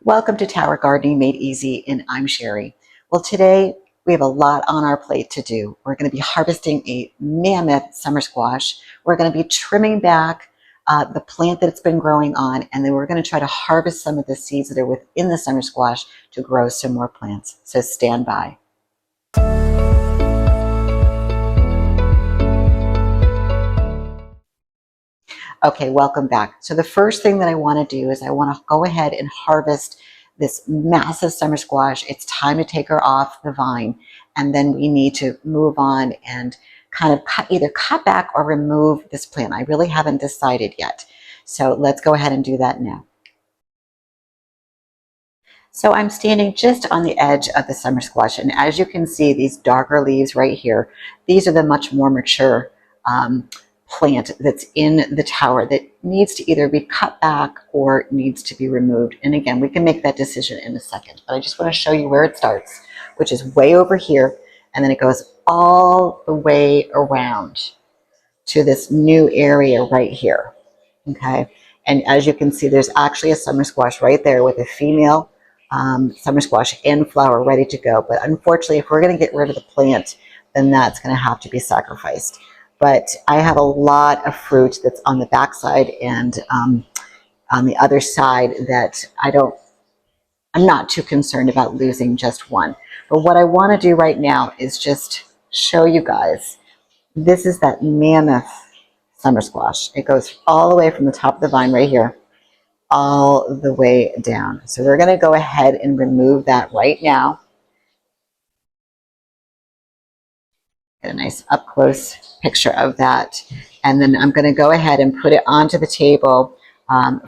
Welcome to Tower Gardening Made Easy, and I'm Sherry. Well, today we have a lot on our plate to do. We're going to be harvesting a mammoth summer squash. We're going to be trimming back the plant that it's been growing on, and then we're going to try to harvest some of the seeds that are within the summer squash to grow some more plants. So stand by. Okay, welcome back. So the first thing that I want to do is I want to go ahead and harvest this massive summer squash. It's time to take her off the vine, and then we need to move on and kind of either cut back or remove this plant. I really haven't decided yet. So let's go ahead and do that now. So I'm standing just on the edge of the summer squash, and as you can see, these darker leaves right here, these are the much more mature plant that's in the tower that needs to either be cut back or needs to be removed. And again, we can make that decision in a second, but I just want to show you where it starts, which is way over here, and then it goes all the way around to this new area right here. Okay, and as you can see, there's actually a summer squash right there with a female summer squash in flower ready to go. But unfortunately, if we're going to get rid of the plant, then that's going to have to be sacrificed. But I have a lot of fruit that's on the backside and on the other side that I'm not too concerned about losing just one. But what I want to do right now is just show you guys, this is that mammoth summer squash. It goes all the way from the top of the vine right here, all the way down. So we're going to go ahead and remove that right now. Get a nice up close picture of that, and then I'm going to go ahead and put it onto the table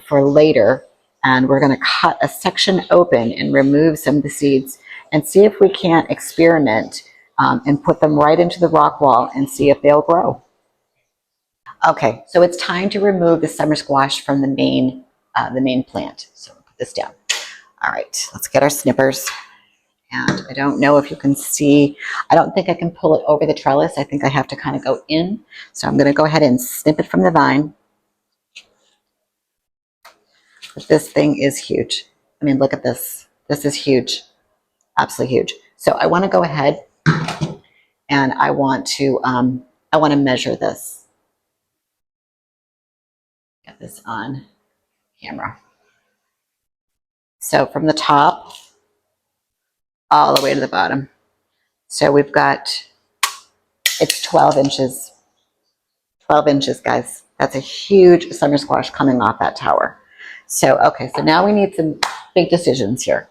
for later, and we're going to cut a section open and remove some of the seeds and see if we can't experiment and put them right into the rock wall and see if they'll grow. Okay, so it's time to remove the summer squash from the main plant. So we'll put this down. All right, let's get our snippers. And I don't know if you can see, I don't think I can pull it over the trellis. I think I have to kind of go in. So I'm going to go ahead and snip it from the vine. But this thing is huge. I mean, look at this. This is huge. Absolutely huge. So I want to go ahead and I want to measure this. Get this on camera. So from the top all the way to the bottom. So we've got, it's 12 inches. 12 inches, guys. That's a huge summer squash coming off that tower. So, okay, so now we need some big decisions here.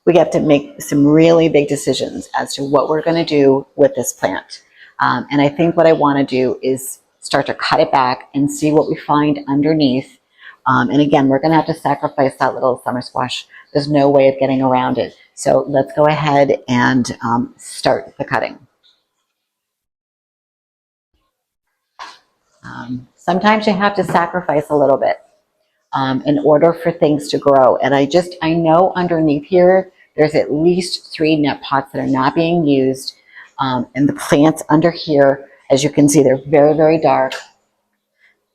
We have to make some really big decisions as to what we're going to do with this plant. And I think what I want to do is start to cut it back and see what we find underneath. And again, we're going to have to sacrifice that little summer squash. There's no way of getting around it. So let's go ahead and start the cutting. Sometimes you have to sacrifice a little bit in order for things to grow. And I know underneath here, there's at least 3 net pots that are not being used. And the plants under here, as you can see, they're very, very dark.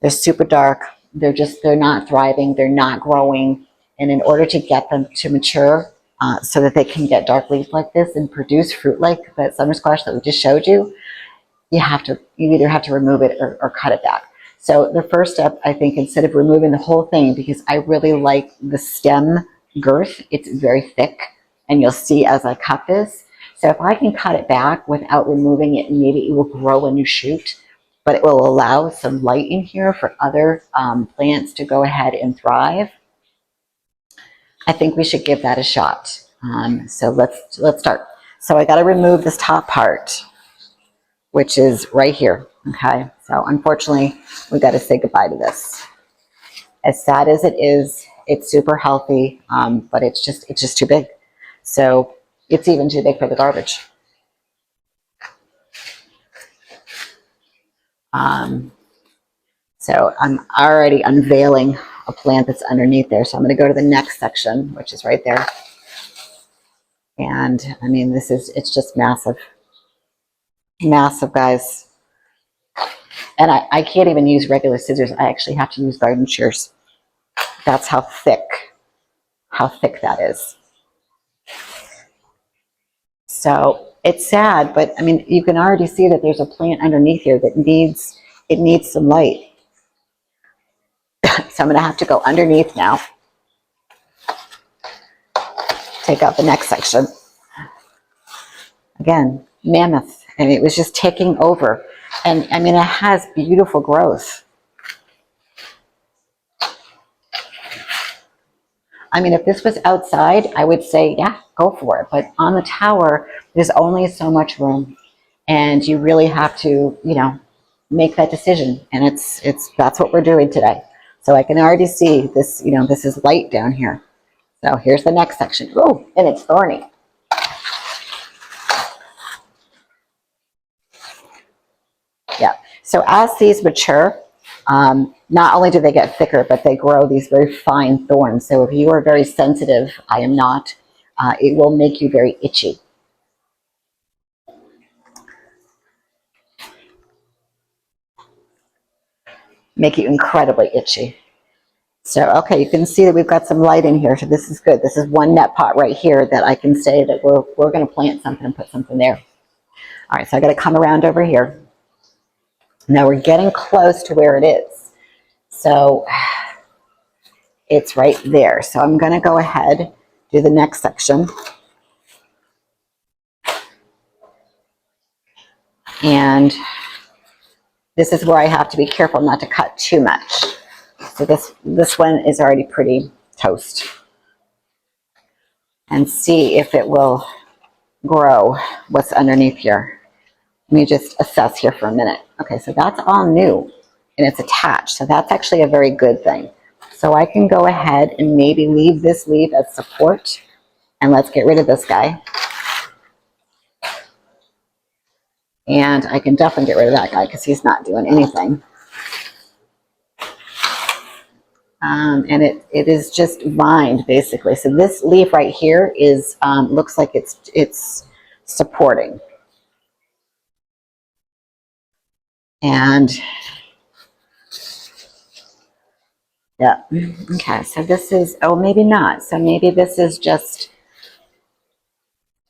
They're super dark. They're not thriving. They're not growing. And in order to get them to mature so that they can get dark leaves like this and produce fruit like that summer squash that we just showed you, you either have to remove it or cut it back. So the first step, I think, instead of removing the whole thing, because I really like the stem girth, it's very thick, and you'll see as I cut this. So if I can cut it back without removing it, maybe it will grow a new shoot, but it will allow some light in here for other plants to go ahead and thrive. I think we should give that a shot. So let's start. So I got to remove this top part, which is right here. Okay, so unfortunately, we got to say goodbye to this. As sad as it is, it's super healthy, but it's just too big. So it's even too big for the garbage. So I'm already unveiling a plant that's underneath there. So I'm going to go to the next section, which is right there. And I mean, it's just massive. Massive, guys. And I can't even use regular scissors. I actually have to use garden shears. That's how thick that is. So it's sad, but I mean, you can already see that there's a plant underneath here that needs some light. So I'm going to have to go underneath now. Take out the next section. Again, Mammoth, and it was just taking over. And I mean, it has beautiful growth. I mean, if this was outside, I would say, yeah, go for it. But on the tower, there's only so much room, and you really have to, you know, make that decision. And that's what we're doing today. So I can already see this, you know, this is light down here. So here's the next section. Oh, and it's thorny. Yeah. So as these mature, not only do they get thicker, but they grow these very fine thorns. So if you are very sensitive, I am not, it will make you very itchy. Make you incredibly itchy. So, okay, you can see that we've got some light in here. So this is good. This is one net pot right here that I can say that we're going to plant something and put something there. All right, so I got to come around over here. Now we're getting close to where it is. So it's right there. So I'm going to go ahead, do the next section. And this is where I have to be careful not to cut too much. So this one is already pretty toast. And see if it will grow what's underneath here. Let me just assess here for a minute. Okay, so that's all new and it's attached. So that's actually a very good thing. So I can go ahead and maybe leave this leaf as support. And let's get rid of this guy. And I can definitely get rid of that guy because he's not doing anything. And it is just vined basically. So this leaf right here is looks like it's supporting. And yeah, okay, so this is, oh, maybe not. So maybe this is just,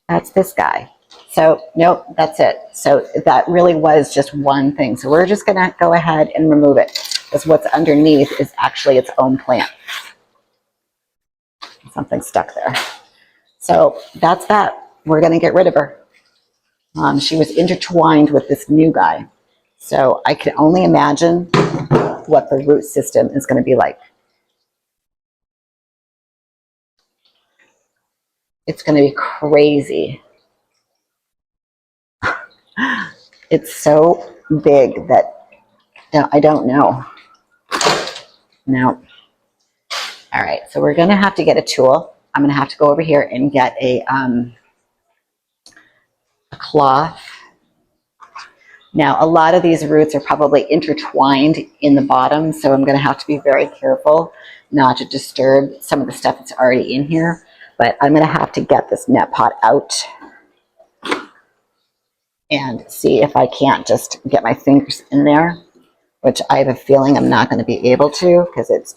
that's this guy. So nope, that's it. So that really was just one thing. So we're just gonna go ahead and remove it because what's underneath is actually its own plant. Something stuck there. So that's that. We're gonna get rid of her. She was intertwined with this new guy. So I can only imagine what the root system is gonna be like. It's gonna be crazy. It's so big that I don't know. No. All right, so we're going to have to get a tool. I'm going to have to go over here and get a cloth. Now, a lot of these roots are probably intertwined in the bottom, so I'm going to have to be very careful not to disturb some of the stuff that's already in here. But I'm going to have to get this net pot out and see if I can't just get my fingers in there, which I have a feeling I'm not going to be able to because it's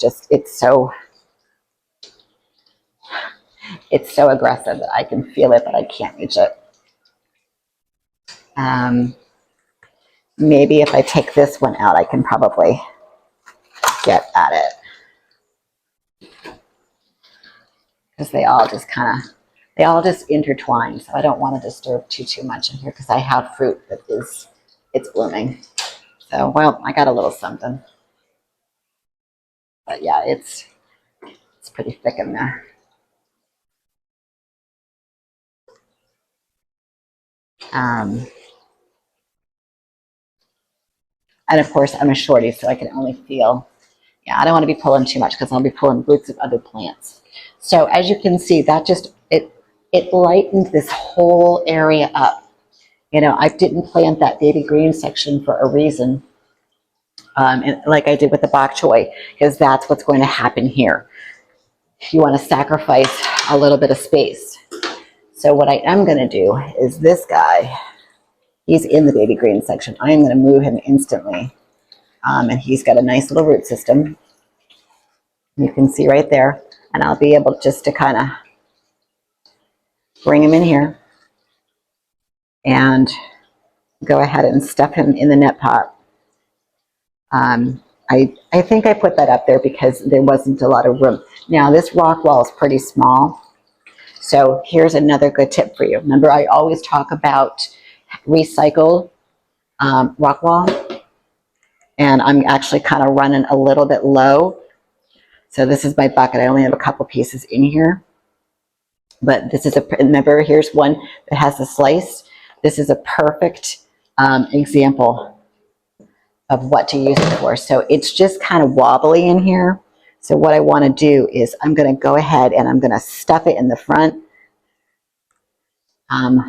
so aggressive that I can feel it, but I can't reach it. Maybe if I take this one out, I can probably get at it. Because they all just intertwine. So I don't want to disturb too much in here because I have fruit that it's blooming. So, well, I got a little something. But yeah, it's pretty thick in there. And of course, I'm a shorty, so I can only feel. Yeah, I don't want to be pulling too much because I'll be pulling roots of other plants. So as you can see, that just, it lightened this whole area up. You know, I didn't plant that baby green section for a reason, and like I did with the bok choy, because that's what's going to happen here. You want to sacrifice a little bit of space. So what I am going to do is this guy, he's in the baby green section. I am going to move him instantly. And he's got a nice little root system. You can see right there, and I'll be able just to kind of bring him in here and go ahead and stuff him in the net pot. I think I put that up there because there wasn't a lot of room. Now this rock wall is pretty small. So here's another good tip for you. Remember, I always talk about recycle rock wall. And I'm actually kind of running a little bit low. So this is my bucket. I only have a couple pieces in here. But this is remember, here's one that has a slice. This is a perfect example of what to use it for. So it's just kind of wobbly in here. So what I want to do is I'm going to go ahead and I'm going to stuff it in the front.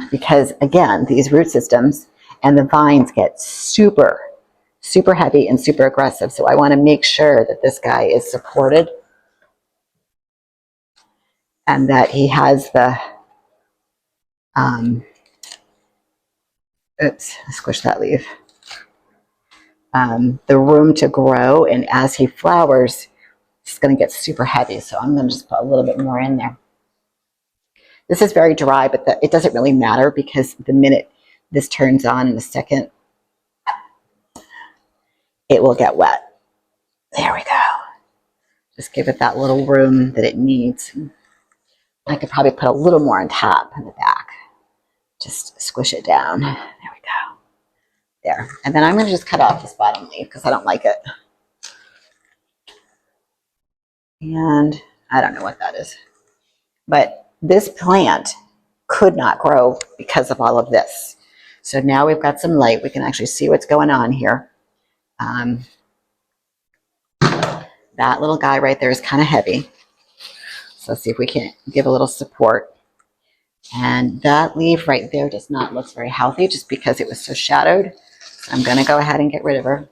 Because again, these root systems and the vines get super heavy and super aggressive. So I want to make sure that this guy is supported and that he has the, oops, squish that leaf, the room to grow. And as he flowers, it's going to get super heavy. So I'm going to just put a little bit more in there. This is very dry, but it doesn't really matter because the minute this turns on in a second, it will get wet. There we go. Just give it that little room that it needs. I could probably put a little more on top in the back. Just squish it down. There we go. There. And then I'm going to just cut off this bottom leaf because I don't like it. And I don't know what that is. But this plant could not grow because of all of this. So now we've got some light. We can actually see what's going on here. That little guy right there is kind of heavy. So let's see if we can give a little support. And that leaf right there does not look very healthy just because it was so shadowed. So I'm going to go ahead and get rid of her.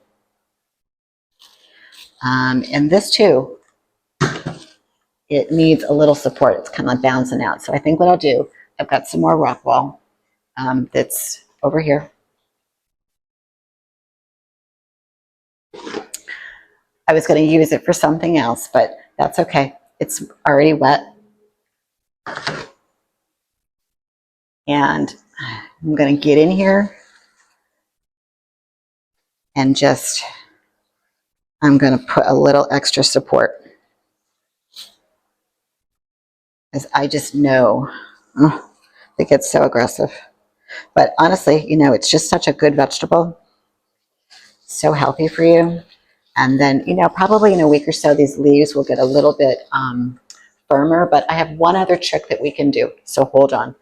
And this too, it needs a little support. It's kind of like bouncing out. So I think what I'll do, I've got some more rock wall that's over here. I was going to use it for something else, but that's okay. It's already wet. And I'm going to get in here and just, I'm going to put a little extra support. As I just know it gets so aggressive. But honestly, you know, it's just such a good vegetable. So healthy for you. And then, you know, probably in a week or so, these leaves will get a little bit firmer. But I have one other trick that we can do. So hold on.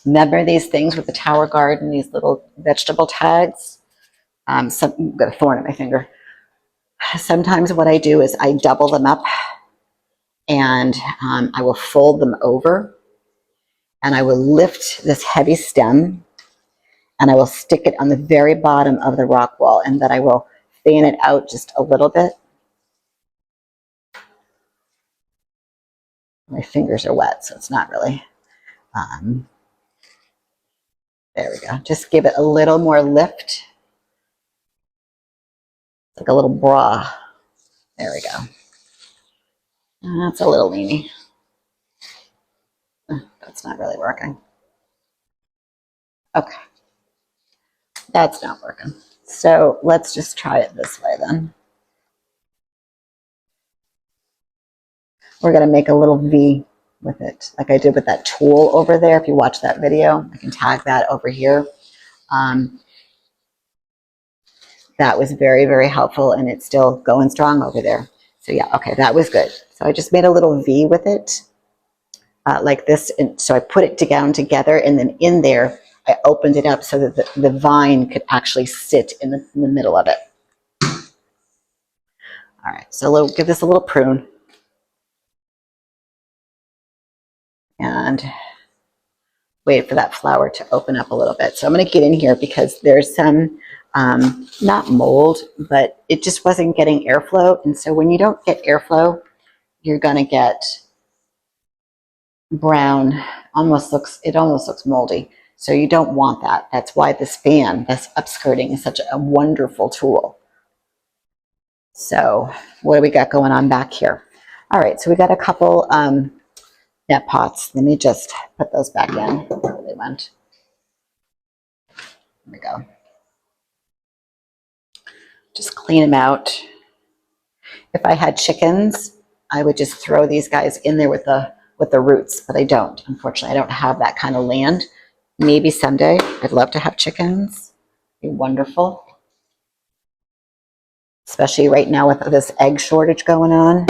Remember these things with the tower garden, these little vegetable tags? I've got a thorn in my finger. Sometimes what I do is I double them up and I will fold them over and I will lift this heavy stem and I will stick it on the very bottom of the rock wall and then I will fan it out just a little bit. My fingers are wet, so it's not really. There we go. Just give it a little more lift. Like a little bra. There we go. That's a little leany. That's not really working. Okay. That's not working. So let's just try it this way then. We're going to make a little V with it, like I did with that tool over there. If you watch that video, I can tag that over here. That was very, very helpful, and it's still going strong over there. So yeah, okay, that was good. So I just made a little V with it, like this. And so I put it down together, and then in there, I opened it up so that the vine could actually sit in the middle of it. All right, so give this a little prune. And wait for that flower to open up a little bit. So I'm going to get in here because there's some, not mold, but it just wasn't getting airflow. And so when you don't get airflow, you're going to get brown, it almost looks moldy. So you don't want that. That's why this fan, this upskirting, is such a wonderful tool. So what do we got going on back here? All right, so we got a couple net pots. Let me just put those back in where they went. There we go. Just clean them out. If I had chickens, I would just throw these guys in there with the roots, but I don't. Unfortunately, I don't have that kind of land. Maybe someday. I'd love to have chickens. It'd be wonderful. Especially right now with this egg shortage going on.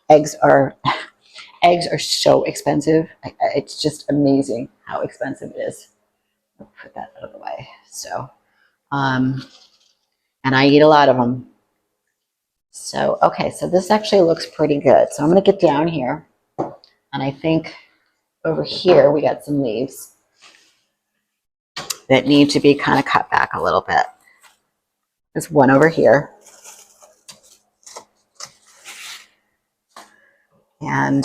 Eggs are so expensive. It's just amazing how expensive it is. I'll put that out of the way. So, and I eat a lot of them. So, okay, so this actually looks pretty good. So I'm going to get down here, and I think over here we got some leaves that need to be kind of cut back a little bit. There's one over here. And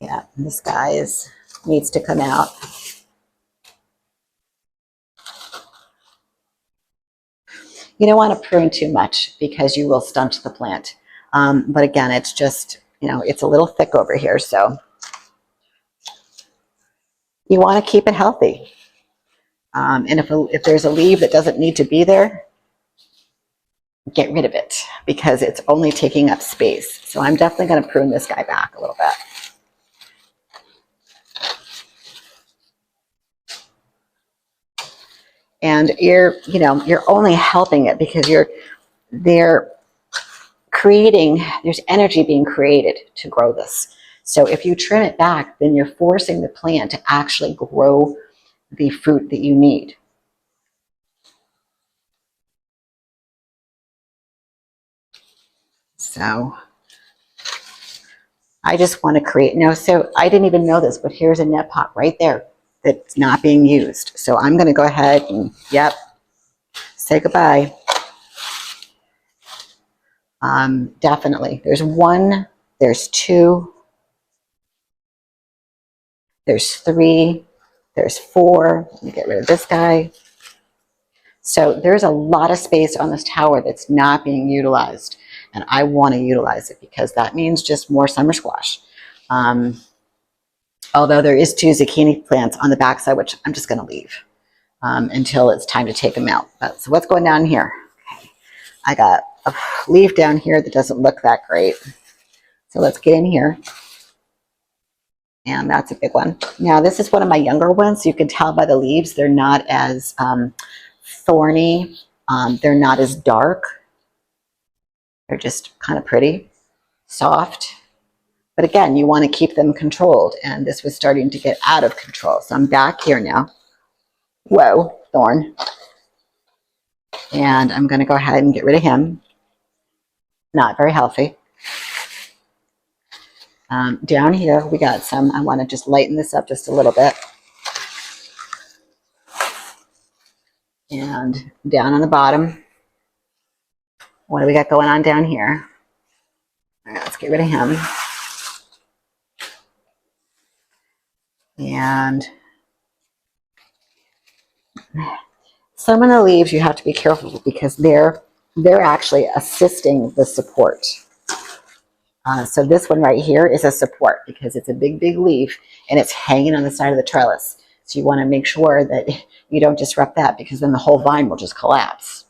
yeah, this guy needs to come out. You don't want to prune too much because you will stunt the plant. But again, it's just, it's a little thick over here. So you want to keep it healthy. And if there's a leaf that doesn't need to be there, get rid of it because it's only taking up space. So I'm definitely going to prune this guy back a little bit. And you're only helping it because there's energy being created to grow this. So if you trim it back, then you're forcing the plant to actually grow the fruit that you need. So I just want to create, so I didn't even know this, but here's a net pot right there that's not being used. So I'm going to go ahead and, say goodbye. Definitely. There's one, there's two, there's three, there's four. Let me get rid of this guy. So there's a lot of space on this tower that's not being utilized. And I want to utilize it because that means just more summer squash. Although there is 2 zucchini plants on the backside, which I'm just going to leave until it's time to take them out. So what's going down here? Okay. I got a leaf down here that doesn't look that great. So let's get in here. And that's a big one. Now, this is one of my younger ones. You can tell by the leaves, they're not as thorny. They're not as dark. They're just kind of pretty, soft. But again, you want to keep them controlled. And this was starting to get out of control. So I'm back here now. Whoa, thorn. And I'm going to go ahead and get rid of him. Not very healthy. Down here, we got some. I want to just lighten this up just a little bit. And down on the bottom, what do we got going on down here? All right, let's get rid of him. And some of the leaves you have to be careful because they're actually assisting the support. So this one right here is a support because it's a big, big leaf and it's hanging on the side of the trellis. So you want to make sure that you don't disrupt that because then the whole vine will just collapse.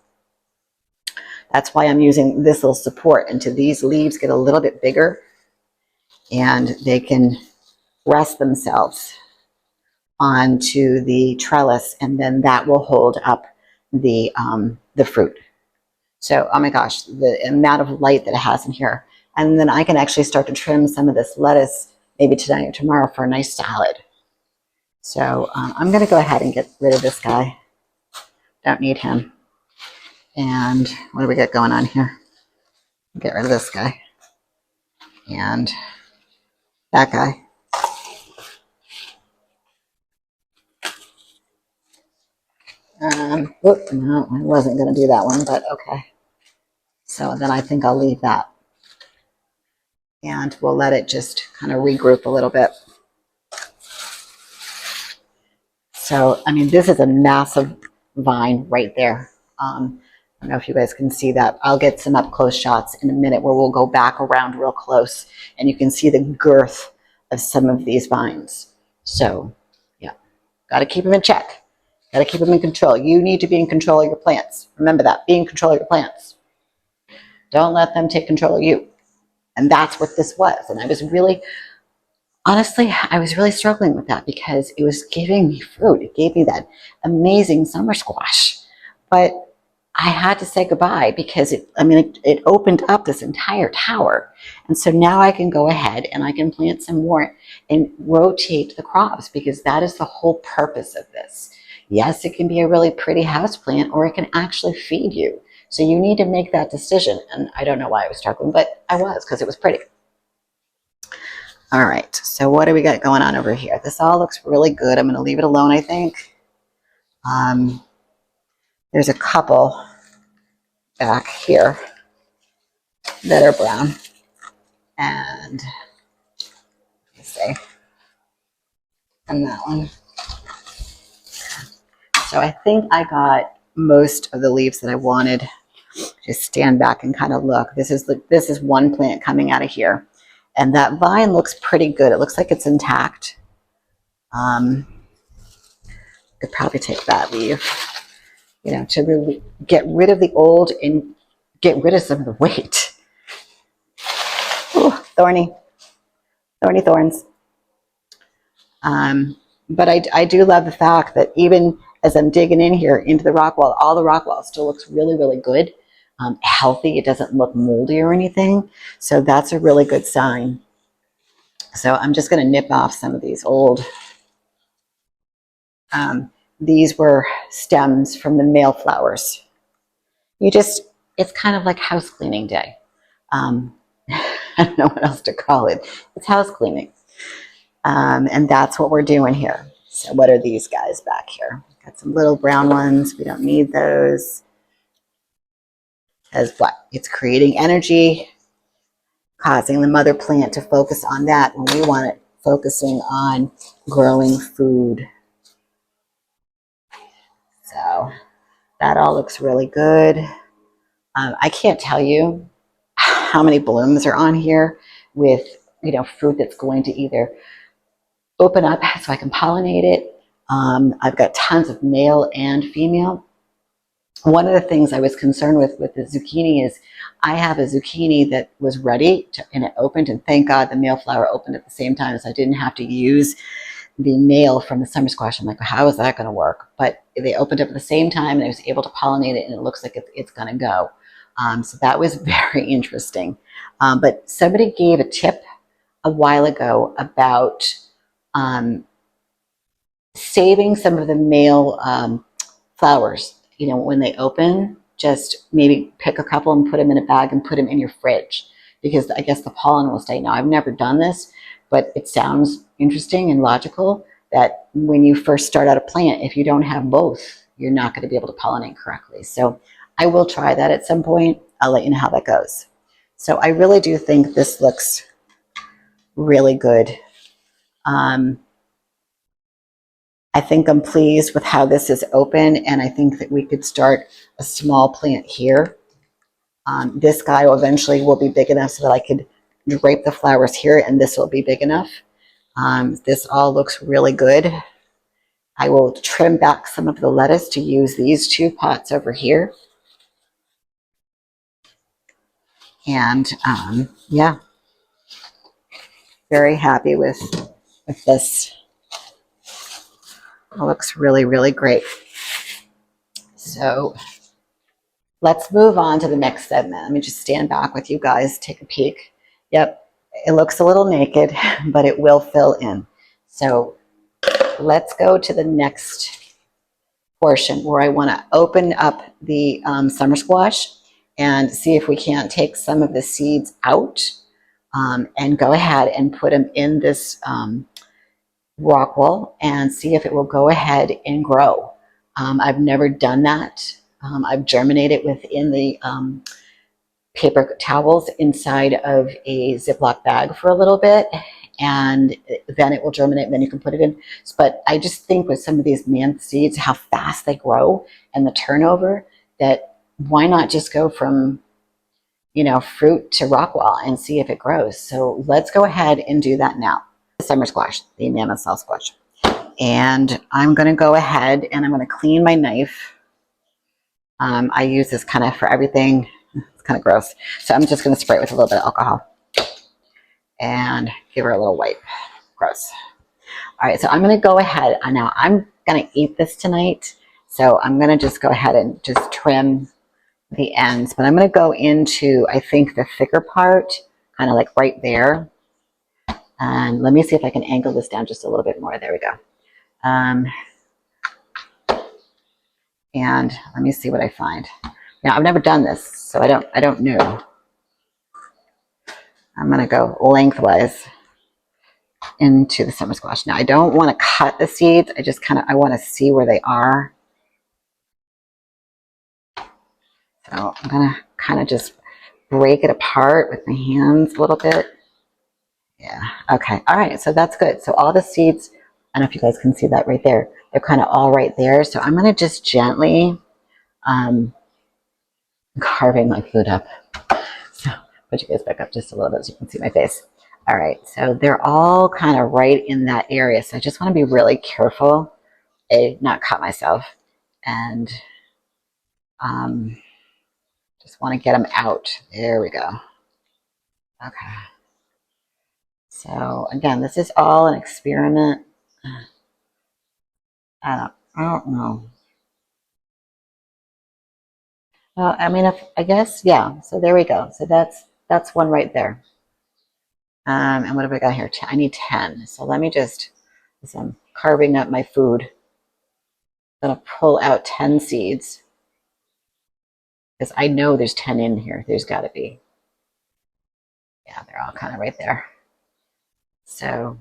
That's why I'm using this little support until these leaves get a little bit bigger and they can rest themselves onto the trellis, and then that will hold up the fruit. So, oh my gosh, the amount of light that it has in here. And then I can actually start to trim some of this lettuce maybe tonight or tomorrow for a nice salad. So I'm going to go ahead and get rid of this guy. Don't need him. And what do we got going on here? Get rid of this guy. And that guy. Whoop, no, I wasn't going to do that one, but okay. So then I think I'll leave that. And we'll let it just kind of regroup a little bit. So, I mean, this is a massive vine right there. don't know if you guys can see that. I'll get some up close shots in a minute where we'll go back around real close and you can see the girth of some of these vines. So yeah, got to keep them in check. Got to keep them in control. You need to be in control of your plants. Remember that, be in control of your plants. Don't let them take control of you. And that's what this was. And I was really, honestly, I was really struggling with that because it was giving me fruit. It gave me that amazing summer squash. But I had to say goodbye because it opened up this entire tower. And so now I can go ahead and I can plant some more and rotate the crops because that is the whole purpose of this. Yes, it can be a really pretty house plant or it can actually feed you. So you need to make that decision. And I don't know why I was struggling, but I was because it was pretty. All right, so what do we got going on over here? This all looks really good. I'm going to leave it alone, I think. There's a couple back here that are brown. And let's see, and that one. So I think I got most of the leaves that I wanted. Just stand back and kind of look. This is one plant coming out of here. And that vine looks pretty good. It looks like it's intact. Could probably take that leaf, to really get rid of the old and get rid of some of the weight. Ooh, thorny thorns. But I do love the fact that even as I'm digging in here into the rock wall, all the rock wall still looks really, really good. Healthy. It doesn't look moldy or anything. So that's a really good sign. So I'm just going to nip off some of these old. These were stems from the male flowers. It's kind of like house cleaning day. I don't know what else to call it. It's house cleaning. And that's what we're doing here. So what are these guys back here? Got some little brown ones. We don't need those. As what? It's creating energy, causing the mother plant to focus on that when we want it focusing on growing food. So that all looks really good. I can't tell you how many blooms are on here with, fruit that's going to either open up so I can pollinate it. I've got tons of male and female. One of the things I was concerned with the zucchini is I have a zucchini that was ready and it opened, and thank God the male flower opened at the same time, so I didn't have to use the male from the summer squash. I'm like, well, how is that going to work? But they opened up at the same time and I was able to pollinate it, and it looks like it's going to go. So that was very interesting. But somebody gave a tip a while ago about saving some of the male flowers. When they open, just maybe pick a couple and put them in a bag and put them in your fridge, because I guess the pollen will stay. Now, I've never done this, but it sounds interesting and logical that when you first start out a plant, if you don't have both, you're not going to be able to pollinate correctly. So I will try that at some point. I'll let you know how that goes. So I really do think this looks really good. I think I'm pleased with how this is open, and I think that we could start a small plant here. This guy eventually will be big enough so that I could drape the flowers here, and this will be big enough. This all looks really good. I will trim back some of the lettuce to use these two pots over here. And yeah, very happy with this. It looks really, really great. So let's move on to the next segment. Let me just stand back with you guys, take a peek. Yep, it looks a little naked, but it will fill in. So let's go to the next portion where I want to open up the summer squash and see if we can't take some of the seeds out and go ahead and put them in this rock wool and see if it will go ahead and grow. I've never done that. I've germinated within the paper towels inside of a Ziploc bag for a little bit, and then it will germinate, and then you can put it in. But I just think with some of these Mammoth seeds, how fast they grow and the turnover, that why not just go from, you know, fruit to Rockwool and see if it grows? So let's go ahead and do that now. The summer squash, the mammoth cell squash. And I'm going to go ahead and I'm going to clean my knife. I use this kind of for everything. It's kind of gross. So I'm just going to spray it with a little bit of alcohol and give her a little wipe. Gross. All right, so I'm going to go ahead. Now I'm going to eat this tonight. So I'm going to just go ahead and just trim the ends. But I'm going to go into, I think, the thicker part, kind of like right there. And let me see if I can angle this down just a little bit more. There we go. And let me see what I find. Now, I've never done this, so I don't know. I'm going to go lengthwise into the summer squash. Now, I don't want to cut the seeds. I just I want to see where they are. So I'm going to kind of just break it apart with my hands a little bit. Yeah, okay. All right, so that's good. So all the seeds, I don't know if you guys can see that right there. They're kind of all right there. So I'm going to just gently carving my food up. So put you guys back up just a little bit so you can see my face. All right, so they're all kind of right in that area. So I just want to be really careful, not cut myself, and just want to get them out. There we go. Okay. So again, this is all an experiment. I don't know. I mean, I guess, yeah. So there we go. So that's one right there. And what have I got here? I need 10. So let me just, as I'm carving up my food, I'm gonna pull out 10 seeds because I know there's 10 in here. There's got to be. Yeah, they're all kind of right there. So,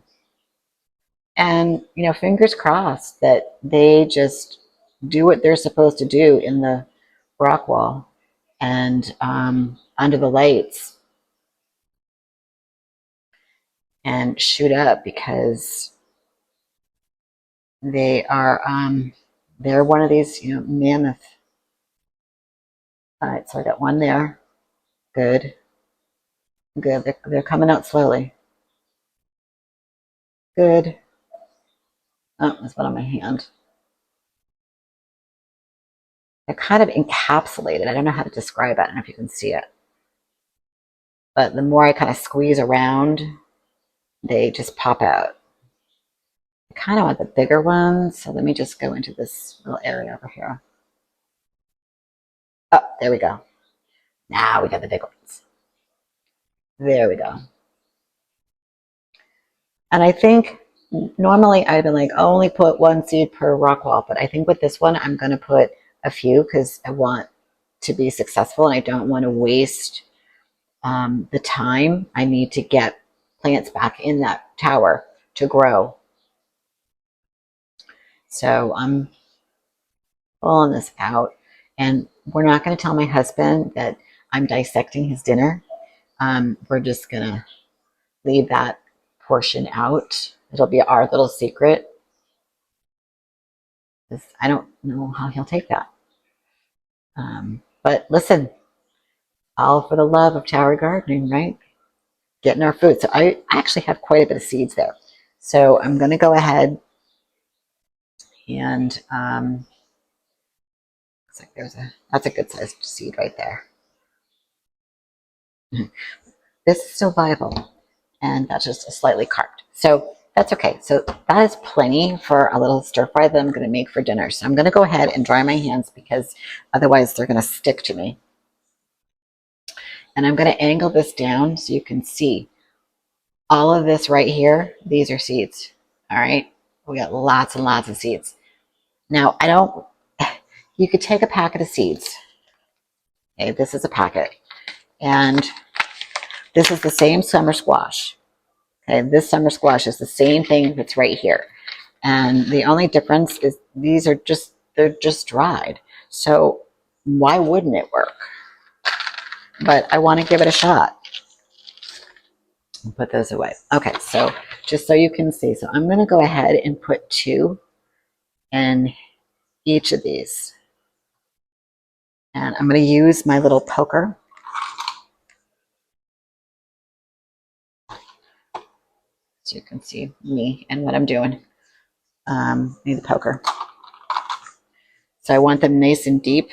and you know, fingers crossed that they just do what they're supposed to do in the rock wall and under the lights and shoot up, because they are they're one of these, you know, mammoth. All right, so I got one there. Good, good. They're coming out slowly. Good. Oh, there's one on my hand. They're kind of encapsulated. I don't know how to describe it. I don't know if you can see it. But the more I kind of squeeze around, they just pop out. I kind of want the bigger ones, so let me just go into this little area over here. Oh, there we go. Now we got the big ones. There we go. And I think normally I'd be like, only put one seed per rock wall, but I think with this one, I'm going to put a few because I want to be successful and I don't want to waste the time I need to get plants back in that tower to grow. So I'm pulling this out, and we're not going to tell my husband that I'm dissecting his dinner. We're just going to leave that portion out. It'll be our little secret. I don't know how he'll take that. But listen, all for the love of tower gardening, right? Getting our food. So I actually have quite a bit of seeds there. So I'm going to go ahead and looks like that's a good sized seed right there. This is still viable, and that's just slightly carved. So that's okay. So that is plenty for a little stir fry that I'm going to make for dinner. So I'm going to go ahead and dry my hands because otherwise they're going to stick to me. And I'm going to angle this down so you can see all of this right here. These are seeds. All right. We got lots and lots of seeds. Now, you could take a packet of seeds. Okay, this is a packet. And this is the same summer squash. Okay, this summer squash is the same thing that's right here. And the only difference is they're just dried. So why wouldn't it work? But I want to give it a shot. I'll put those away. Okay, so just so you can see, so I'm going to go ahead and put 2 in each of these. And I'm going to use my little poker. So you can see me and what I'm doing. Need the poker. So I want them nice and deep.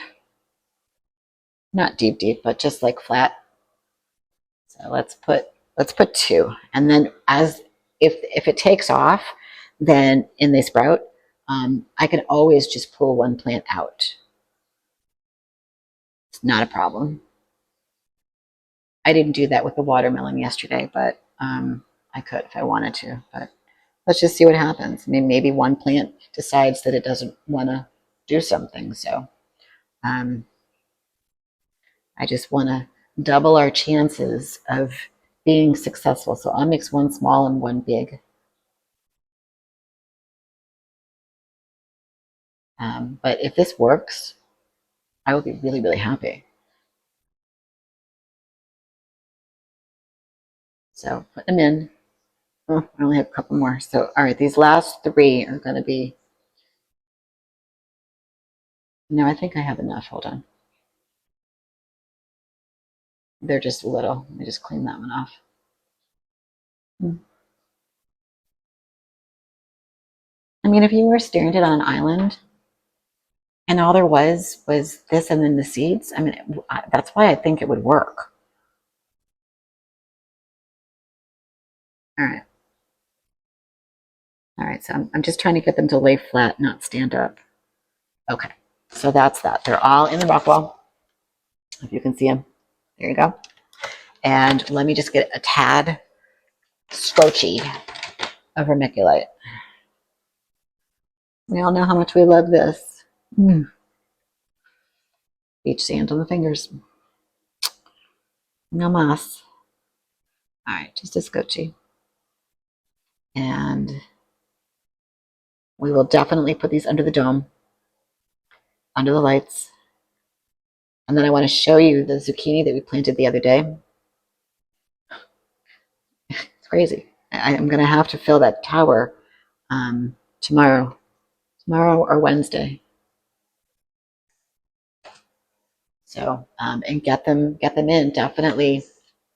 Not deep, deep, but just like flat. So let's put 2. And then as if it takes off, then and they sprout, I can always just pull one plant out. It's not a problem. I didn't do that with the watermelon yesterday, but I could if I wanted to. But let's just see what happens. I mean, maybe one plant decides that it doesn't want to do something. So I just want to double our chances of being successful. So I'll mix one small and one big. But if this works, I will be really, really happy. So put them in. Oh, I only have a couple more. So, all right, these last 3 are going to be, no, I think I have enough. Hold on. They're just little. Let me just clean that one off. I mean, if you were staring at it on an island and all there was this and then the seeds, I mean, that's why I think it would work. All right. All right, so I'm just trying to get them to lay flat, not stand up. Okay, so that's that. They're all in the rock wall. If you can see them. There you go. And let me just get a tad scotchy of vermiculite. We all know how much we love this. Beach sand on the fingers. No mas. All right, just a scotchy. And we will definitely put these under the dome, under the lights. And then I want to show you the zucchini that we planted the other day. It's crazy. I'm going to have to fill that tower tomorrow or Wednesday. So and get them in definitely.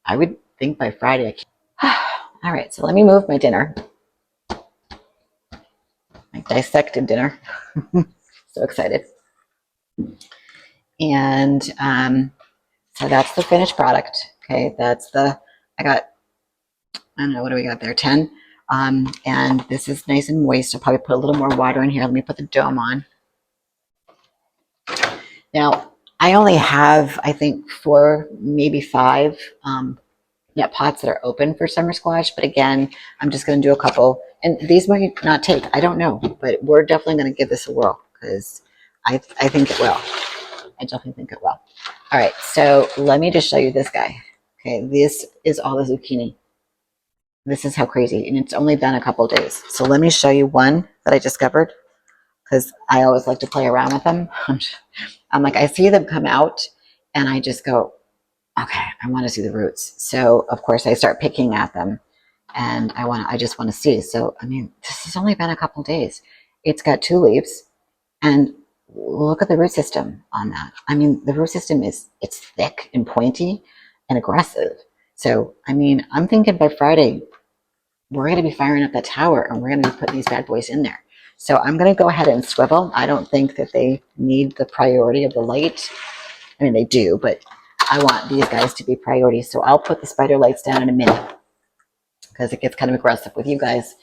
I would think by Friday. All right, so let me move my dinner, my dissected dinner. So excited. And so that's the finished product. Okay, that's I don't know, what do we got there? 10. And this is nice and moist. I'll probably put a little more water in here. Let me put the dome on. Now, I only have, I think, 4, maybe 5 net pots that are open for summer squash. But again, I'm just going to do a couple. And these might not take, I don't know. But we're definitely going to give this a whirl because I think it will. I definitely think it will. All right, so let me just show you this guy. Okay, this is all the zucchini. This is how crazy, and it's only been a couple days. So let me show you one that I discovered because I always like to play around with them. I'm like, I see them come out and I just go, okay, I want to see the roots. So of course I start picking at them and I just want to see. So, I mean, this has only been a couple days. It's got 2 leaves and look at the root system on that. I mean, the root system it's thick and pointy and aggressive. So, I mean, I'm thinking by Friday, we're going to be firing up that tower and we're going to be putting these bad boys in there. So I'm going to go ahead and swivel. I don't think that they need the priority of the light. I mean, they do, but I want these guys to be priorities. So I'll put the spider lights down in a minute because it gets kind of aggressive with you guys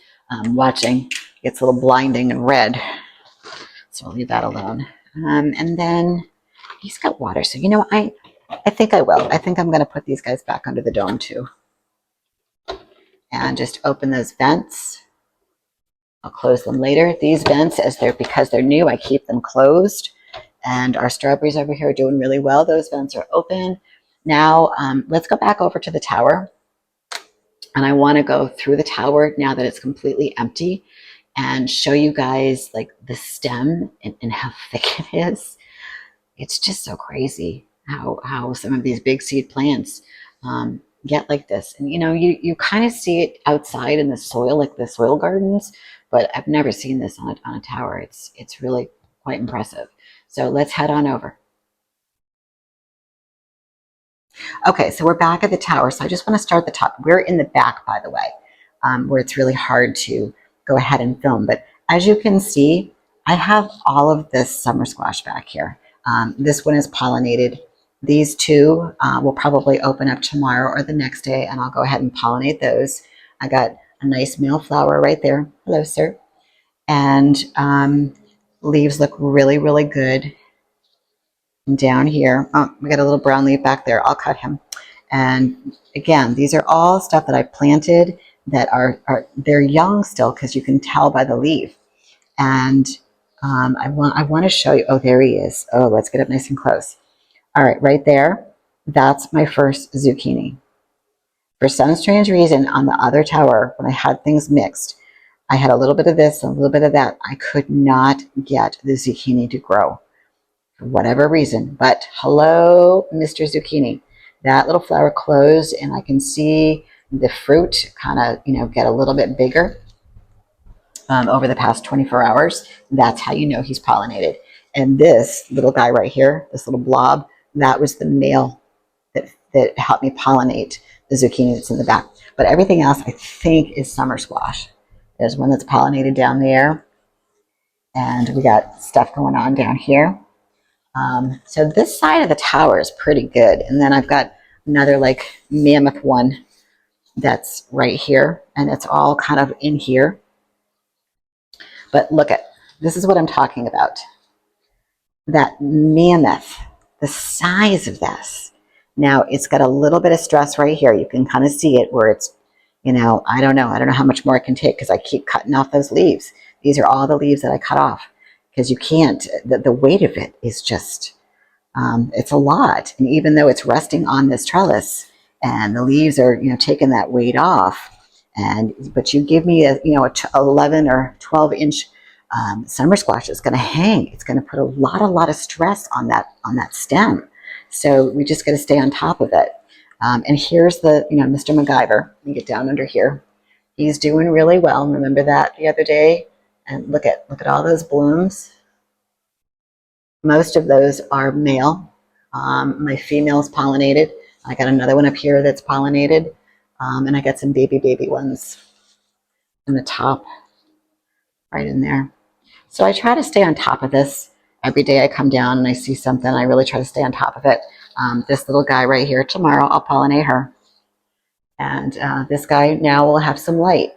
watching. It gets a little blinding and red. So I'll leave that alone. And then he's got water. So, you know, I think I will. I think I'm going to put these guys back under the dome too. And just open those vents. I'll close them later. These vents, because they're new, I keep them closed. And our strawberries over here are doing really well. Those vents are open. Now, let's go back over to the tower. And I want to go through the tower now that it's completely empty and show you guys like the stem and how thick it is. It's just so crazy how some of these big seed plants get like this. And you know, you kind of see it outside in the soil, like the soil gardens, but I've never seen this on a tower. It's really quite impressive. So let's head on over. Okay, so we're back at the tower. So I just want to start at the top. We're in the back, by the way, where it's really hard to go ahead and film. But as you can see, I have all of this summer squash back here. This one is pollinated. These two will probably open up tomorrow or the next day, and I'll go ahead and pollinate those. I got a nice male flower right there. Hello, sir. And leaves look really, really good. And down here, oh, we got a little brown leaf back there. I'll cut him. And again, these are all stuff that I planted that they're young still because you can tell by the leaf. And I want to show you. Oh, there he is. Oh, let's get up nice and close. All right, right there. That's my first zucchini. For some strange reason, on the other tower, when I had things mixed, I had a little bit of this and a little bit of that. I could not get the zucchini to grow for whatever reason. But hello, Mr. Zucchini. That little flower closed, and I can see the fruit kind of, get a little bit bigger over the past 24 hours. That's how you know he's pollinated. And this little guy right here, this little blob, that was the male that helped me pollinate the zucchini that's in the back. But everything else, I think, is summer squash. There's one that's pollinated down there, and we got stuff going on down here. So this side of the tower is pretty good. And then I've got another like mammoth one that's right here, and it's all kind of in here. But look at, this is what I'm talking about. That mammoth, the size of this. Now it's got a little bit of stress right here. You can kind of see it where it's, I don't know how much more I can take because I keep cutting off those leaves. These are all the leaves that I cut off because you can't, the weight of it is just, it's a lot. And even though it's resting on this trellis and the leaves are, taking that weight off, but you give me a 11 or 12 inch summer squash, is going to hang. It's going to put a lot of stress on that stem. So we just got to stay on top of it. And here's the, Mr. MacGyver. Let me get down under here. He's doing really well. Remember that the other day? And look at all those blooms. Most of those are male. My female's pollinated. I got another one up here that's pollinated. And I got some baby ones in the top, right in there. So I try to stay on top of this. Every day I come down and I see something, I really try to stay on top of it. This little guy right here, tomorrow I'll pollinate her. And this guy now will have some light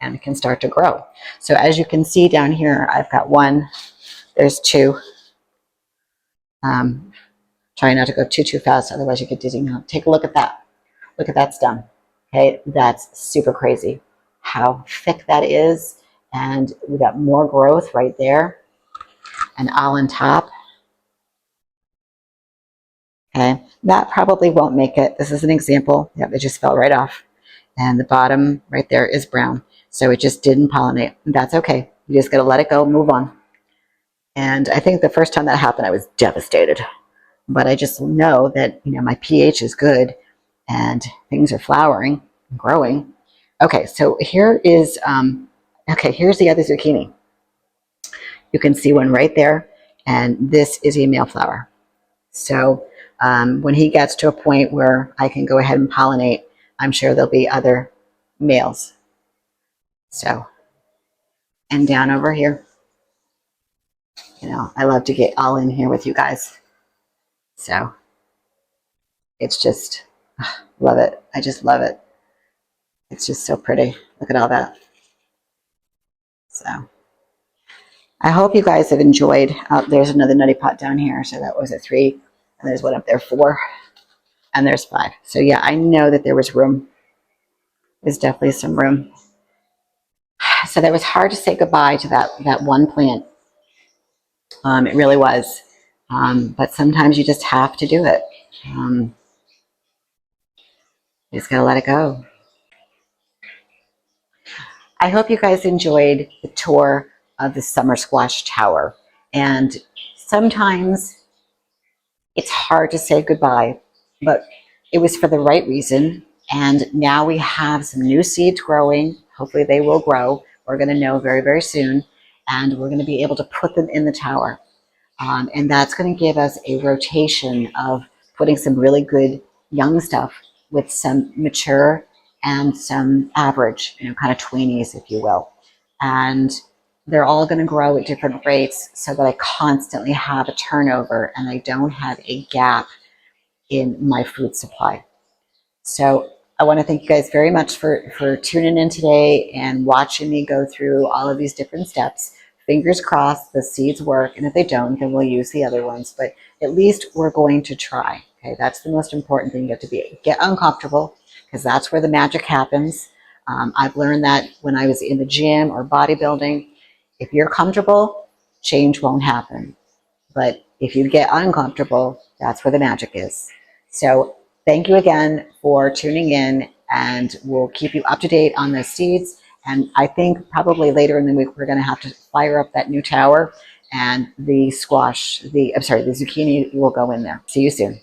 and can start to grow. So as you can see down here, I've got one, there's two. Try not to go too fast, otherwise you get dizzy. Now take a look at that. Look at that stem. Okay, that's super crazy how thick that is. And we got more growth right there and all on top. Okay, that probably won't make it. This is an example. Yep, it just fell right off. And the bottom right there is brown. So it just didn't pollinate. That's okay. You just got to let it go, move on. And I think the first time that happened, I was devastated. But I just know that, my pH is good and things are flowering and growing. Okay, so here is, here's the other zucchini. You can see one right there, and this is a male flower. So when he gets to a point where I can go ahead and pollinate, I'm sure there'll be other males. So, and down over here, I love to get all in here with you guys. So it's just, love it. I just love it. It's just so pretty. Look at all that. So I hope you guys have enjoyed. There's another nutty pot down here. So that was a 3. And there's one up there, 4. And there's 5. So yeah, I know that there was room. There's definitely some room. So that was hard to say goodbye to that one plant. It really was. But sometimes you just have to do it. You just got to let it go. I hope you guys enjoyed the tour of the Summer Squash Tower. And sometimes it's hard to say goodbye, but it was for the right reason. And now we have some new seeds growing. Hopefully they will grow. We're going to know very, very soon. And we're going to be able to put them in the tower. And that's going to give us a rotation of putting some really good young stuff with some mature and some average, kind of tweenies, if you will. And they're all going to grow at different rates so that I constantly have a turnover and I don't have a gap in my food supply. So I want to thank you guys very much for tuning in today and watching me go through all of these different steps. Fingers crossed the seeds work, and if they don't, then we'll use the other ones. But at least we're going to try. Okay, that's the most important thing. You have to get uncomfortable, because that's where the magic happens. I've learned that when I was in the gym or bodybuilding. If you're comfortable, change won't happen. But if you get uncomfortable, that's where the magic is. So thank you again for tuning in, and we'll keep you up to date on the seeds. And I think probably later in the week, we're going to have to fire up that new tower, and the zucchini will go in there. See you soon.